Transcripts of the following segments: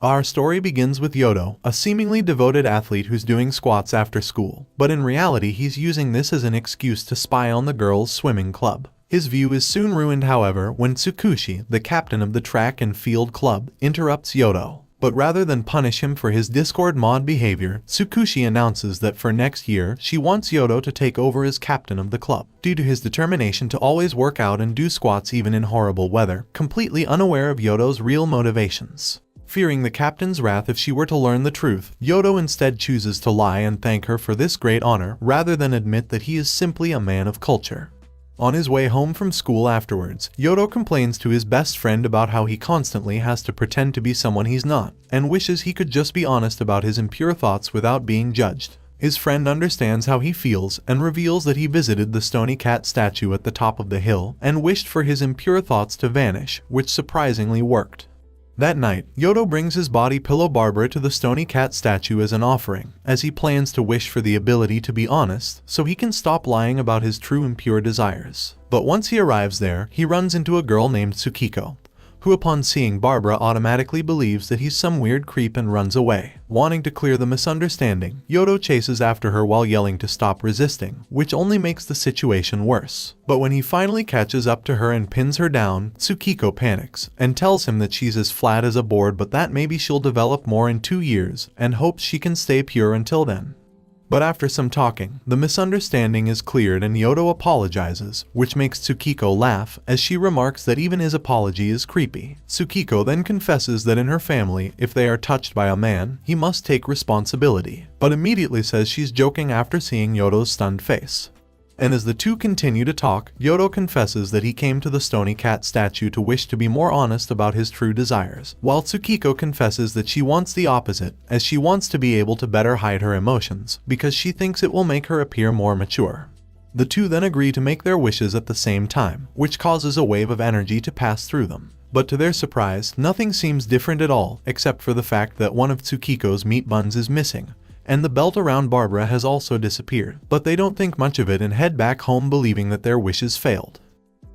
Our story begins with Yodo, a seemingly devoted athlete who's doing squats after school, but in reality he's using this as an excuse to spy on the girls' swimming club. His view is soon ruined, however, when Tsukushi, the captain of the track and field club, interrupts Yodo. But rather than punish him for his Discord mod behavior, Tsukushi announces that for next year, she wants Yodo to take over as captain of the club, due to his determination to always work out and do squats even in horrible weather, completely unaware of Yodo's real motivations. Fearing the captain's wrath if she were to learn the truth, Yodo instead chooses to lie and thank her for this great honor, rather than admit that he is simply a man of culture. On his way home from school afterwards, Yodo complains to his best friend about how he constantly has to pretend to be someone he's not, and wishes he could just be honest about his impure thoughts without being judged. His friend understands how he feels and reveals that he visited the Stony cat statue at the top of the hill and wished for his impure thoughts to vanish, which surprisingly worked. That night, Yodo brings his body pillow Barbara to the Stony cat statue as an offering, as he plans to wish for the ability to be honest, so he can stop lying about his true impure desires. But once he arrives there, he runs into a girl named Tsukiko, who upon seeing Barbara automatically believes that he's some weird creep and runs away. Wanting to clear the misunderstanding, Yodo chases after her while yelling to stop resisting, which only makes the situation worse. But when he finally catches up to her and pins her down, Tsukiko panics and tells him that she's as flat as a board, but that maybe she'll develop more in 2 years, and hopes she can stay pure until then. But after some talking, the misunderstanding is cleared and Yodo apologizes, which makes Tsukiko laugh as she remarks that even his apology is creepy. Tsukiko then confesses that in her family, if they are touched by a man, he must take responsibility, but immediately says she's joking after seeing Yodo's stunned face. And as the two continue to talk, Yodo confesses that he came to the Stony cat statue to wish to be more honest about his true desires, while Tsukiko confesses that she wants the opposite, as she wants to be able to better hide her emotions, because she thinks it will make her appear more mature. The two then agree to make their wishes at the same time, which causes a wave of energy to pass through them. But to their surprise, nothing seems different at all, except for the fact that one of Tsukiko's meat buns is missing, and the belt around Barbara has also disappeared, but they don't think much of it and head back home believing that their wishes failed.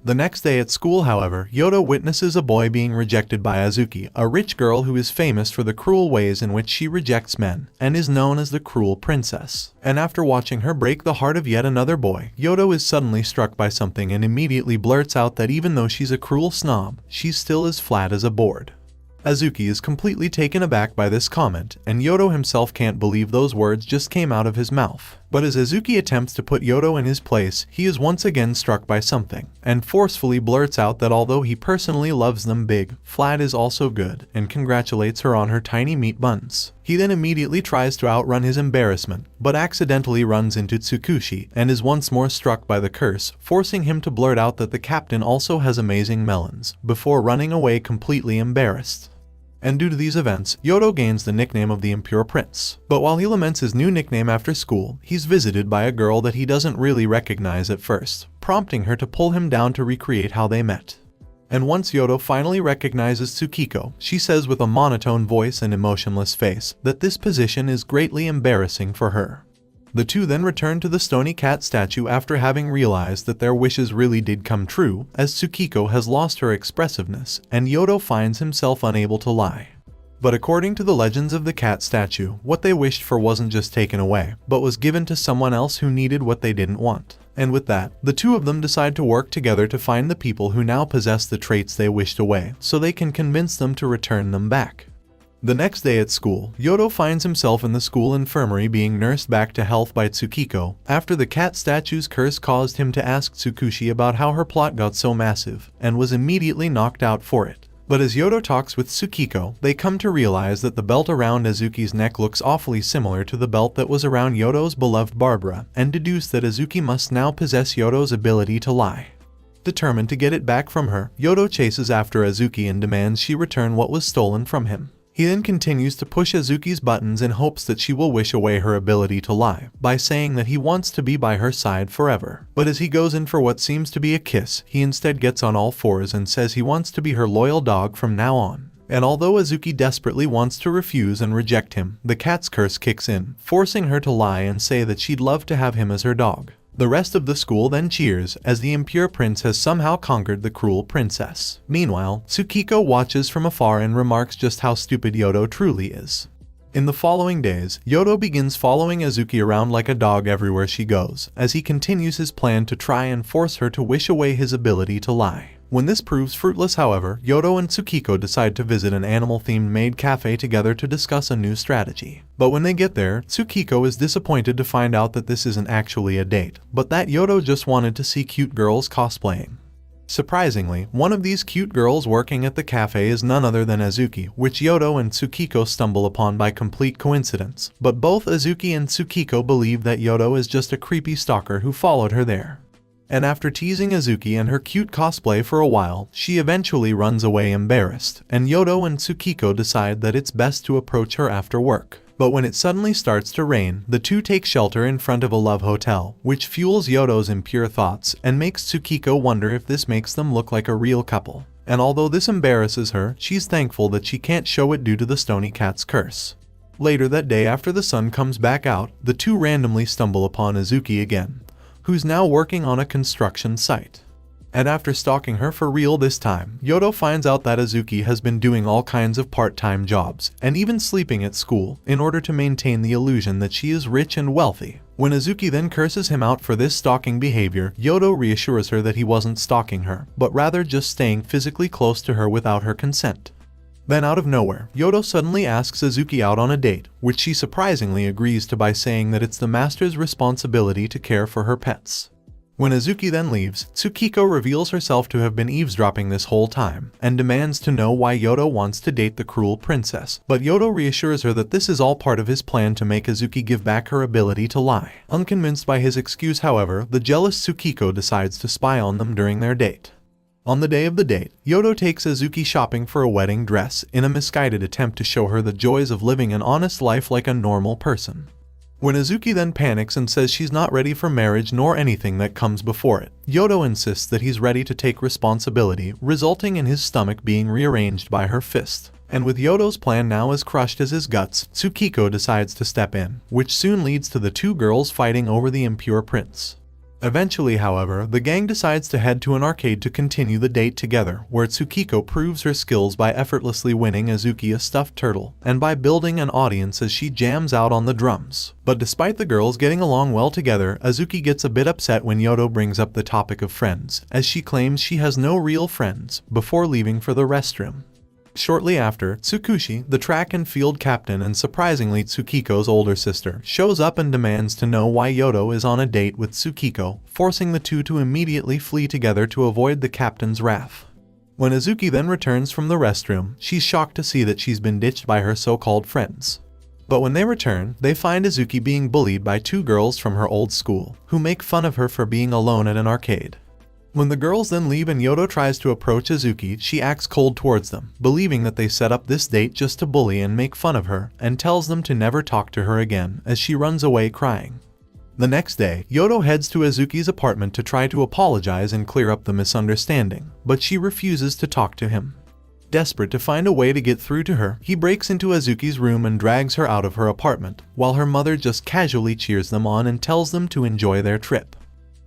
The next day at school, however, Yodo witnesses a boy being rejected by Azuki, a rich girl who is famous for the cruel ways in which she rejects men, and is known as the Cruel Princess. And after watching her break the heart of yet another boy, Yodo is suddenly struck by something and immediately blurts out that even though she's a cruel snob, she's still as flat as a board. Azuki is completely taken aback by this comment, and Yodo himself can't believe those words just came out of his mouth. But as Azuki attempts to put Yodo in his place, he is once again struck by something, and forcefully blurts out that although he personally loves them big, flat is also good, and congratulates her on her tiny meat buns. He then immediately tries to outrun his embarrassment, but accidentally runs into Tsukushi, and is once more struck by the curse, forcing him to blurt out that the captain also has amazing melons, before running away completely embarrassed. And due to these events, Yodo gains the nickname of the Impure Prince. But while he laments his new nickname after school, he's visited by a girl that he doesn't really recognize at first, prompting her to pull him down to recreate how they met. And once Yodo finally recognizes Tsukiko, she says with a monotone voice and emotionless face that this position is greatly embarrassing for her. The two then return to the Stony cat statue after having realized that their wishes really did come true, as Tsukiko has lost her expressiveness, and Yodo finds himself unable to lie. But according to the legends of the cat statue, what they wished for wasn't just taken away, but was given to someone else who needed what they didn't want. And with that, the two of them decide to work together to find the people who now possess the traits they wished away, so they can convince them to return them back. The next day at school, Yodo finds himself in the school infirmary being nursed back to health by Tsukiko, after the cat statue's curse caused him to ask Tsukushi about how her plot got so massive, and was immediately knocked out for it. But as Yodo talks with Tsukiko, they come to realize that the belt around Azuki's neck looks awfully similar to the belt that was around Yodo's beloved Barbara, and deduce that Azuki must now possess Yodo's ability to lie. Determined to get it back from her, Yodo chases after Azuki and demands she return what was stolen from him. He then continues to push Azuki's buttons in hopes that she will wish away her ability to lie, by saying that he wants to be by her side forever. But as he goes in for what seems to be a kiss, he instead gets on all fours and says he wants to be her loyal dog from now on. And although Azuki desperately wants to refuse and reject him, the cat's curse kicks in, forcing her to lie and say that she'd love to have him as her dog. The rest of the school then cheers as the impure prince has somehow conquered the cruel princess. Meanwhile, Tsukiko watches from afar and remarks just how stupid Yodo truly is. In the following days, Yodo begins following Azuki around like a dog everywhere she goes, as he continues his plan to try and force her to wish away his ability to lie. When this proves fruitless, however, Yodo and Tsukiko decide to visit an animal-themed maid cafe together to discuss a new strategy. But when they get there, Tsukiko is disappointed to find out that this isn't actually a date, but that Yodo just wanted to see cute girls cosplaying. Surprisingly, one of these cute girls working at the cafe is none other than Azuki, which Yodo and Tsukiko stumble upon by complete coincidence, but both Azuki and Tsukiko believe that Yodo is just a creepy stalker who followed her there. And after teasing Azuki and her cute cosplay for a while, she eventually runs away embarrassed, and Yodo and Tsukiko decide that it's best to approach her after work. But when it suddenly starts to rain, the two take shelter in front of a love hotel, which fuels Yodo's impure thoughts and makes Tsukiko wonder if this makes them look like a real couple. And although this embarrasses her, she's thankful that she can't show it due to the Stony cat's curse. Later that day, after the sun comes back out, the two randomly stumble upon Azuki again, who's now working on a construction site. And after stalking her for real this time, Yodo finds out that Azuki has been doing all kinds of part-time jobs, and even sleeping at school, in order to maintain the illusion that she is rich and wealthy. When Azuki then curses him out for this stalking behavior, Yodo reassures her that he wasn't stalking her, but rather just staying physically close to her without her consent. Then out of nowhere, Yodo suddenly asks Azuki out on a date, which she surprisingly agrees to by saying that it's the master's responsibility to care for her pets. When Azuki then leaves, Tsukiko reveals herself to have been eavesdropping this whole time, and demands to know why Yodo wants to date the cruel princess, but Yodo reassures her that this is all part of his plan to make Azuki give back her ability to lie. Unconvinced by his excuse, however, the jealous Tsukiko decides to spy on them during their date. On the day of the date, Yodo takes Azuki shopping for a wedding dress in a misguided attempt to show her the joys of living an honest life like a normal person. When Azuki then panics and says she's not ready for marriage nor anything that comes before it, Yodo insists that he's ready to take responsibility, resulting in his stomach being rearranged by her fist. And with Yodo's plan now as crushed as his guts, Tsukiko decides to step in, which soon leads to the two girls fighting over the impure prince. Eventually, however, the gang decides to head to an arcade to continue the date together, where Tsukiko proves her skills by effortlessly winning Azuki a stuffed turtle, and by building an audience as she jams out on the drums. But despite the girls getting along well together, Azuki gets a bit upset when Yodo brings up the topic of friends, as she claims she has no real friends, before leaving for the restroom. Shortly after, Tsukushi, the track and field captain and surprisingly Tsukiko's older sister, shows up and demands to know why Yodo is on a date with Tsukiko, forcing the two to immediately flee together to avoid the captain's wrath. When Azuki then returns from the restroom, she's shocked to see that she's been ditched by her so-called friends. But when they return, they find Azuki being bullied by two girls from her old school, who make fun of her for being alone at an arcade. When the girls then leave and Yodo tries to approach Azuki, she acts cold towards them, believing that they set up this date just to bully and make fun of her, and tells them to never talk to her again, as she runs away crying. The next day, Yodo heads to Azuki's apartment to try to apologize and clear up the misunderstanding, but she refuses to talk to him. Desperate to find a way to get through to her, he breaks into Azuki's room and drags her out of her apartment, while her mother just casually cheers them on and tells them to enjoy their trip.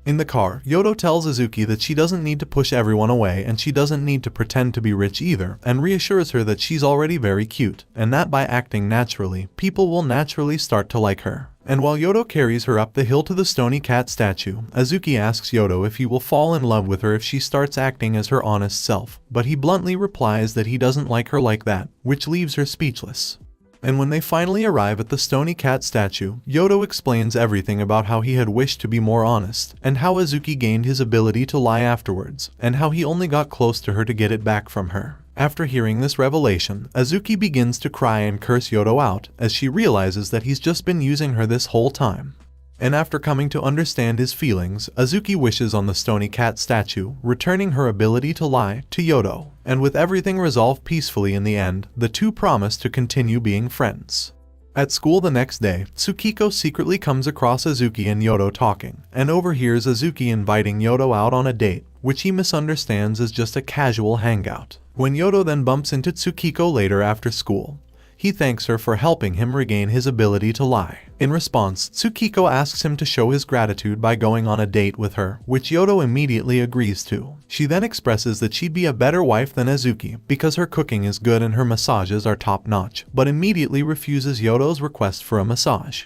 In the car, Yodo tells Azuki that she doesn't need to push everyone away and she doesn't need to pretend to be rich either, and reassures her that she's already very cute, and that by acting naturally, people will naturally start to like her. And while Yodo carries her up the hill to the Stony cat statue, Azuki asks Yodo if he will fall in love with her if she starts acting as her honest self, but he bluntly replies that he doesn't like her like that, which leaves her speechless. And when they finally arrive at the Stony cat statue, Yodo explains everything about how he had wished to be more honest, and how Azuki gained his ability to lie afterwards, and how he only got close to her to get it back from her. After hearing this revelation, Azuki begins to cry and curse Yodo out, as she realizes that he's just been using her this whole time. And after coming to understand his feelings, Azuki wishes on the Stony cat statue, returning her ability to lie to Yodo. And with everything resolved peacefully in the end, the two promise to continue being friends. At school the next day, Tsukiko secretly comes across Azuki and Yodo talking, and overhears Azuki inviting Yodo out on a date, which he misunderstands as just a casual hangout. When Yodo then bumps into Tsukiko later after school, He thanks her for helping him regain his ability to lie. In response, Tsukiko asks him to show his gratitude by going on a date with her, which Yodo immediately agrees to. She then expresses that she'd be a better wife than Azuki because her cooking is good and her massages are top-notch, but immediately refuses Yodo's request for a massage.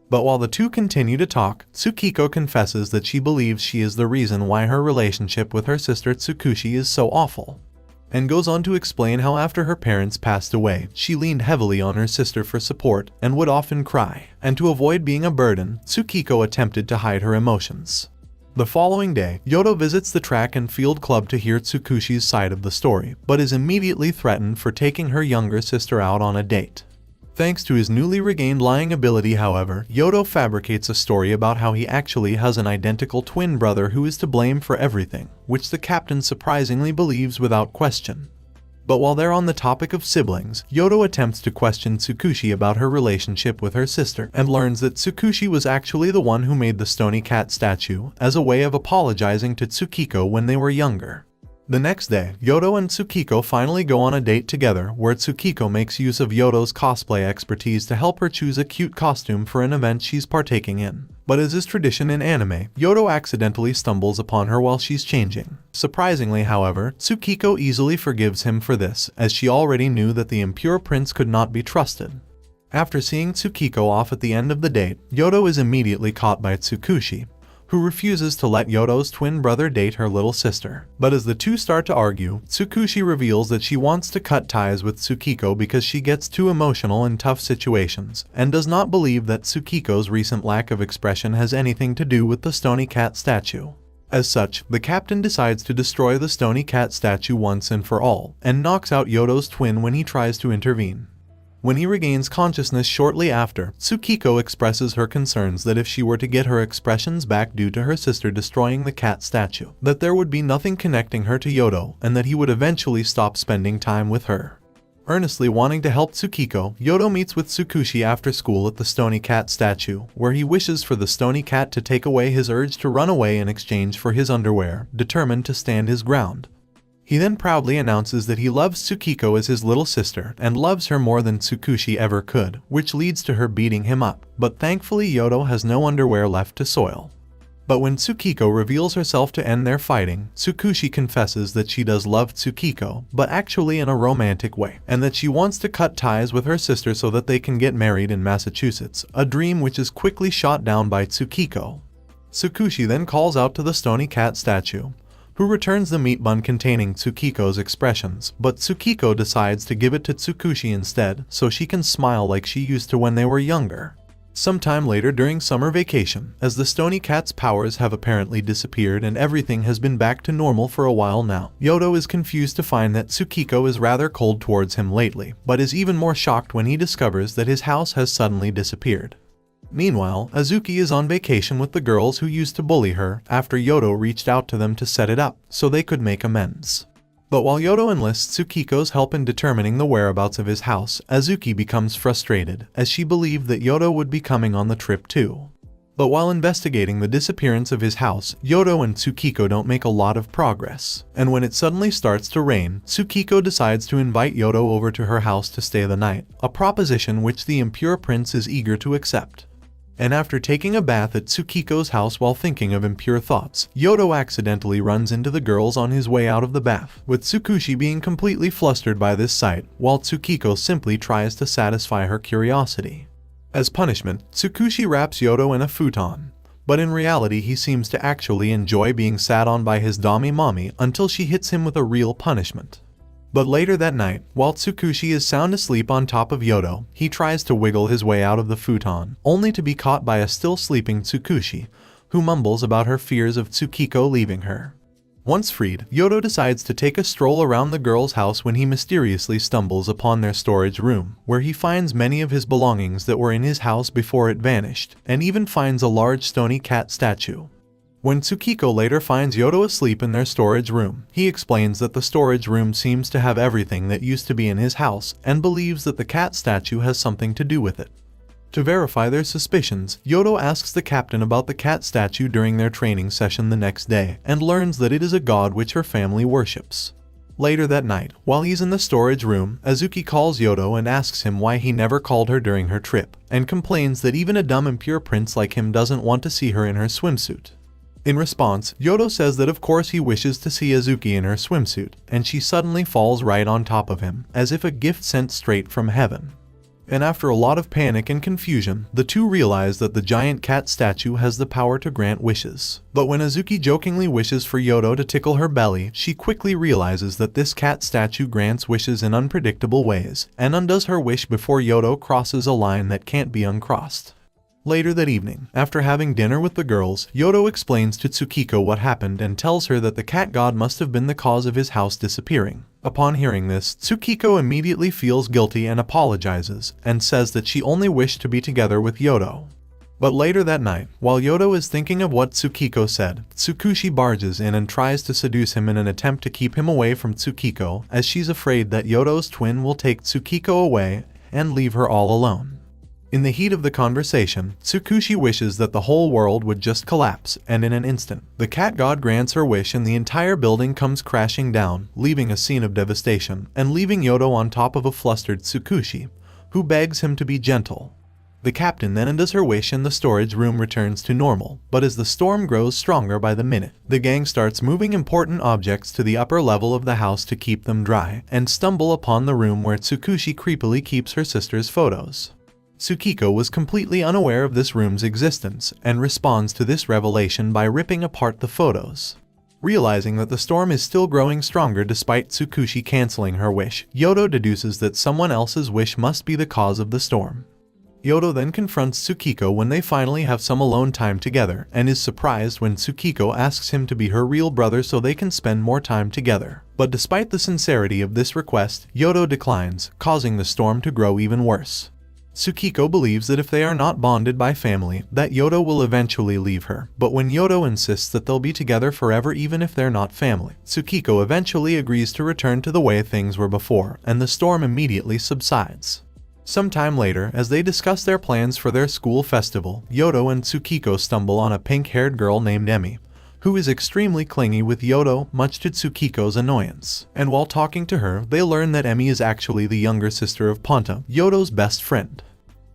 But while the two continue to talk, Tsukiko confesses that she believes she is the reason why her relationship with her sister Tsukushi is so awful, and goes on to explain how after her parents passed away, she leaned heavily on her sister for support and would often cry, and to avoid being a burden, Tsukiko attempted to hide her emotions. The following day, Yodo visits the track and field club to hear Tsukushi's side of the story, but is immediately threatened for taking her younger sister out on a date. Thanks to his newly regained lying ability, however, Yodo fabricates a story about how he actually has an identical twin brother who is to blame for everything, which the captain surprisingly believes without question. But while they're on the topic of siblings, Yodo attempts to question Tsukushi about her relationship with her sister, and learns that Tsukushi was actually the one who made the Stony cat statue as a way of apologizing to Tsukiko when they were younger. The next day, Yodo and Tsukiko finally go on a date together, where Tsukiko makes use of Yodo's cosplay expertise to help her choose a cute costume for an event she's partaking in. But as is tradition in anime, Yodo accidentally stumbles upon her while she's changing. Surprisingly, however, Tsukiko easily forgives him for this, as she already knew that the impure prince could not be trusted. After seeing Tsukiko off at the end of the date, Yodo is immediately caught by Tsukushi, who refuses to let Yodo's twin brother date her little sister. But as the two start to argue, Tsukushi reveals that she wants to cut ties with Tsukiko because she gets too emotional in tough situations, and does not believe that Tsukiko's recent lack of expression has anything to do with the Stony cat statue. As such, the captain decides to destroy the Stony cat statue once and for all, and knocks out Yodo's twin when he tries to intervene. When he regains consciousness shortly after, Tsukiko expresses her concerns that if she were to get her expressions back due to her sister destroying the cat statue, that there would be nothing connecting her to Yodo, and that he would eventually stop spending time with her. Earnestly wanting to help Tsukiko, Yodo meets with Tsukushi after school at the Stony cat statue, where he wishes for the Stony cat to take away his urge to run away in exchange for his underwear, determined to stand his ground. He then proudly announces that he loves Tsukiko as his little sister and loves her more than Tsukushi ever could, which leads to her beating him up, but thankfully Yodo has no underwear left to soil. But when Tsukiko reveals herself to end their fighting, Tsukushi confesses that she does love Tsukiko, but actually in a romantic way, and that she wants to cut ties with her sister so that they can get married in Massachusetts, a dream which is quickly shot down by Tsukiko. Tsukushi then calls out to the Stony cat statue, who returns the meat bun containing Tsukiko's expressions, but Tsukiko decides to give it to Tsukushi instead so she can smile like she used to when they were younger. Sometime later during summer vacation, as the Stony cat's powers have apparently disappeared and everything has been back to normal for a while now, Yodo is confused to find that Tsukiko is rather cold towards him lately, but is even more shocked when he discovers that his house has suddenly disappeared. Meanwhile, Azuki is on vacation with the girls who used to bully her after Yodo reached out to them to set it up so they could make amends. But while Yodo enlists Tsukiko's help in determining the whereabouts of his house, Azuki becomes frustrated as she believed that Yodo would be coming on the trip too. But while investigating the disappearance of his house, Yodo and Tsukiko don't make a lot of progress. And when it suddenly starts to rain, Tsukiko decides to invite Yodo over to her house to stay the night, a proposition which the impure prince is eager to accept. And after taking a bath at Tsukiko's house while thinking of impure thoughts, Yodo accidentally runs into the girls on his way out of the bath, with Tsukushi being completely flustered by this sight, while Tsukiko simply tries to satisfy her curiosity. As punishment, Tsukushi wraps Yodo in a futon, but in reality he seems to actually enjoy being sat on by his dami mommy until she hits him with a real punishment. But later that night, while Tsukushi is sound asleep on top of Yodo, he tries to wiggle his way out of the futon, only to be caught by a still sleeping Tsukushi, who mumbles about her fears of Tsukiko leaving her. Once freed, Yodo decides to take a stroll around the girl's house when he mysteriously stumbles upon their storage room, where he finds many of his belongings that were in his house before it vanished, and even finds a large Stony cat statue. When Tsukiko later finds Yodo asleep in their storage room, he explains that the storage room seems to have everything that used to be in his house and believes that the cat statue has something to do with it. To verify their suspicions, Yodo asks the captain about the cat statue during their training session the next day and learns that it is a god which her family worships. Later that night, while he's in the storage room, Azuki calls Yodo and asks him why he never called her during her trip, and complains that even a dumb impure prince like him doesn't want to see her in her swimsuit. In response, Yodo says that of course he wishes to see Azuki in her swimsuit, and she suddenly falls right on top of him, as if a gift sent straight from heaven. And after a lot of panic and confusion, the two realize that the giant cat statue has the power to grant wishes. But when Azuki jokingly wishes for Yodo to tickle her belly, she quickly realizes that this cat statue grants wishes in unpredictable ways, and undoes her wish before Yodo crosses a line that can't be uncrossed. Later that evening, after having dinner with the girls, Yodo explains to Tsukiko what happened and tells her that the cat god must have been the cause of his house disappearing. Upon hearing this, Tsukiko immediately feels guilty and apologizes, and says that she only wished to be together with Yodo. But later that night, while Yodo is thinking of what Tsukiko said, Tsukushi barges in and tries to seduce him in an attempt to keep him away from Tsukiko, as she's afraid that Yodo's twin will take Tsukiko away and leave her all alone. In the heat of the conversation, Tsukushi wishes that the whole world would just collapse, and in an instant, the cat god grants her wish and the entire building comes crashing down, leaving a scene of devastation, and leaving Yodo on top of a flustered Tsukushi, who begs him to be gentle. The captain then undoes her wish and the storage room returns to normal, but as the storm grows stronger by the minute, the gang starts moving important objects to the upper level of the house to keep them dry, and stumble upon the room where Tsukushi creepily keeps her sister's photos. Tsukiko was completely unaware of this room's existence, and responds to this revelation by ripping apart the photos. Realizing that the storm is still growing stronger despite Tsukushi canceling her wish, Yodo deduces that someone else's wish must be the cause of the storm. Yodo then confronts Tsukiko when they finally have some alone time together, and is surprised when Tsukiko asks him to be her real brother so they can spend more time together. But despite the sincerity of this request, Yodo declines, causing the storm to grow even worse. Tsukiko believes that if they are not bonded by family, that Yodo will eventually leave her, but when Yodo insists that they'll be together forever even if they're not family, Tsukiko eventually agrees to return to the way things were before, and the storm immediately subsides. Sometime later, as they discuss their plans for their school festival, Yodo and Tsukiko stumble on a pink-haired girl named Emi, who is extremely clingy with Yodo, much to Tsukiko's annoyance. And while talking to her, they learn that Emi is actually the younger sister of Ponta, Yodo's best friend.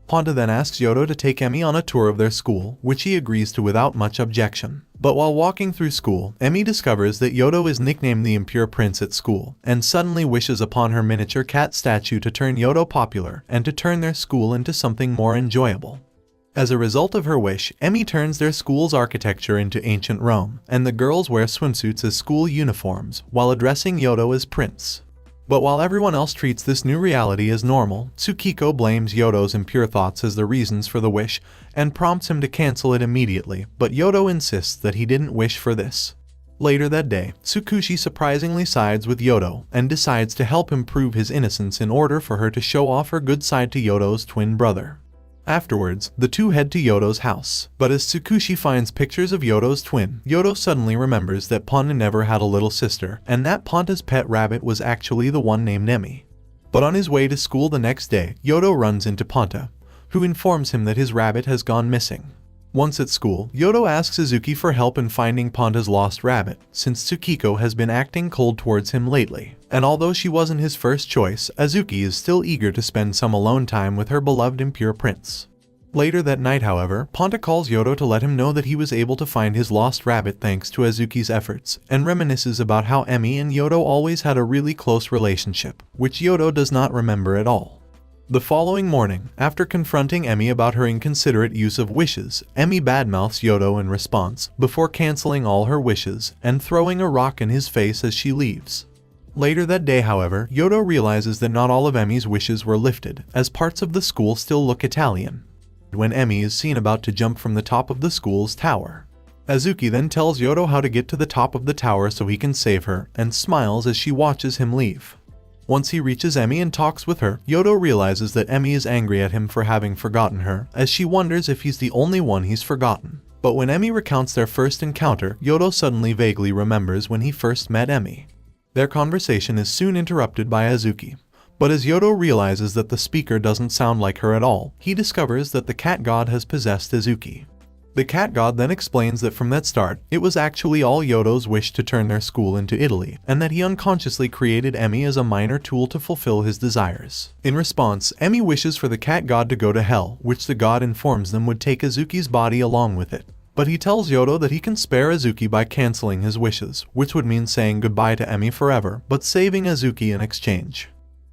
Ponta then asks Yodo to take Emi on a tour of their school, which he agrees to without much objection. But while walking through school, Emi discovers that Yodo is nicknamed the Impure Prince at school, and suddenly wishes upon her miniature cat statue to turn Yodo popular, and to turn their school into something more enjoyable. As a result of her wish, Emi turns their school's architecture into ancient Rome, and the girls wear swimsuits as school uniforms, while addressing Yodo as Prince. But while everyone else treats this new reality as normal, Tsukiko blames Yodo's impure thoughts as the reasons for the wish, and prompts him to cancel it immediately, but Yodo insists that he didn't wish for this. Later that day, Tsukushi surprisingly sides with Yodo, and decides to help him prove his innocence in order for her to show off her good side to Yodo's twin brother. Afterwards, the two head to Yodo's house, but as Tsukushi finds pictures of Yodo's twin, Yodo suddenly remembers that Ponta never had a little sister, and that Ponta's pet rabbit was actually the one named Emi. But on his way to school the next day, Yodo runs into Ponta, who informs him that his rabbit has gone missing. Once at school, Yodo asks Azuki for help in finding Ponta's lost rabbit, since Tsukiko has been acting cold towards him lately. And although she wasn't his first choice, Azuki is still eager to spend some alone time with her beloved impure prince. Later that night, however, Ponta calls Yodo to let him know that he was able to find his lost rabbit thanks to Azuki's efforts, and reminisces about how Emi and Yodo always had a really close relationship, which Yodo does not remember at all. The following morning, after confronting Emi about her inconsiderate use of wishes, Emi badmouths Yodo in response, before canceling all her wishes, and throwing a rock in his face as she leaves. Later that day, however, Yodo realizes that not all of Emi's wishes were lifted, as parts of the school still look Italian. When Emi is seen about to jump from the top of the school's tower, Azuki then tells Yodo how to get to the top of the tower so he can save her, and smiles as she watches him leave. Once he reaches Emi and talks with her, Yodo realizes that Emi is angry at him for having forgotten her, as she wonders if he's the only one he's forgotten. But when Emi recounts their first encounter, Yodo suddenly vaguely remembers when he first met Emi. Their conversation is soon interrupted by Azuki. But as Yodo realizes that the speaker doesn't sound like her at all, he discovers that the cat god has possessed Azuki. The cat god then explains that from that start, it was actually all Yodo's wish to turn their school into Italy, and that he unconsciously created Emi as a minor tool to fulfill his desires. In response, Emi wishes for the cat god to go to hell, which the god informs them would take Azuki's body along with it. But he tells Yodo that he can spare Azuki by canceling his wishes, which would mean saying goodbye to Emi forever, but saving Azuki in exchange.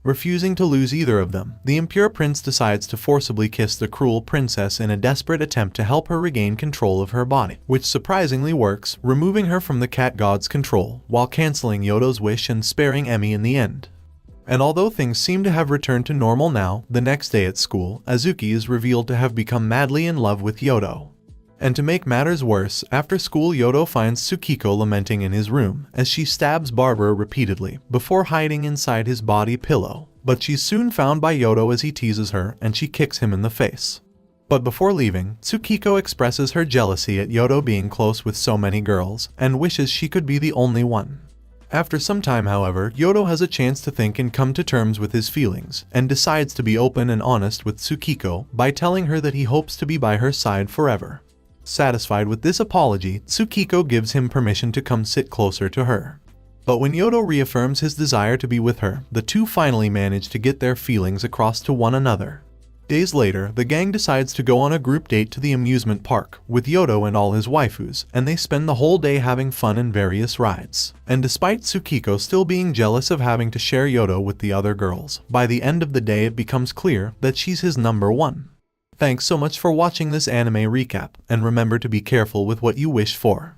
Refusing to lose either of them, the impure prince decides to forcibly kiss the cruel princess in a desperate attempt to help her regain control of her body, which surprisingly works, removing her from the cat god's control, while canceling Yodo's wish and sparing Emi in the end. And although things seem to have returned to normal now, the next day at school, Azuki is revealed to have become madly in love with Yodo. And to make matters worse, after school Yodo finds Tsukiko lamenting in his room, as she stabs Barbara repeatedly, before hiding inside his body pillow. But she's soon found by Yodo as he teases her, and she kicks him in the face. But before leaving, Tsukiko expresses her jealousy at Yodo being close with so many girls, and wishes she could be the only one. After some time, however, Yodo has a chance to think and come to terms with his feelings, and decides to be open and honest with Tsukiko by telling her that he hopes to be by her side forever. Satisfied with this apology, Tsukiko gives him permission to come sit closer to her. But when Yodo reaffirms his desire to be with her, the two finally manage to get their feelings across to one another. Days later, the gang decides to go on a group date to the amusement park, with Yodo and all his waifus, and they spend the whole day having fun in various rides. And despite Tsukiko still being jealous of having to share Yodo with the other girls, by the end of the day it becomes clear that she's his number one. Thanks so much for watching this anime recap, and remember to be careful with what you wish for.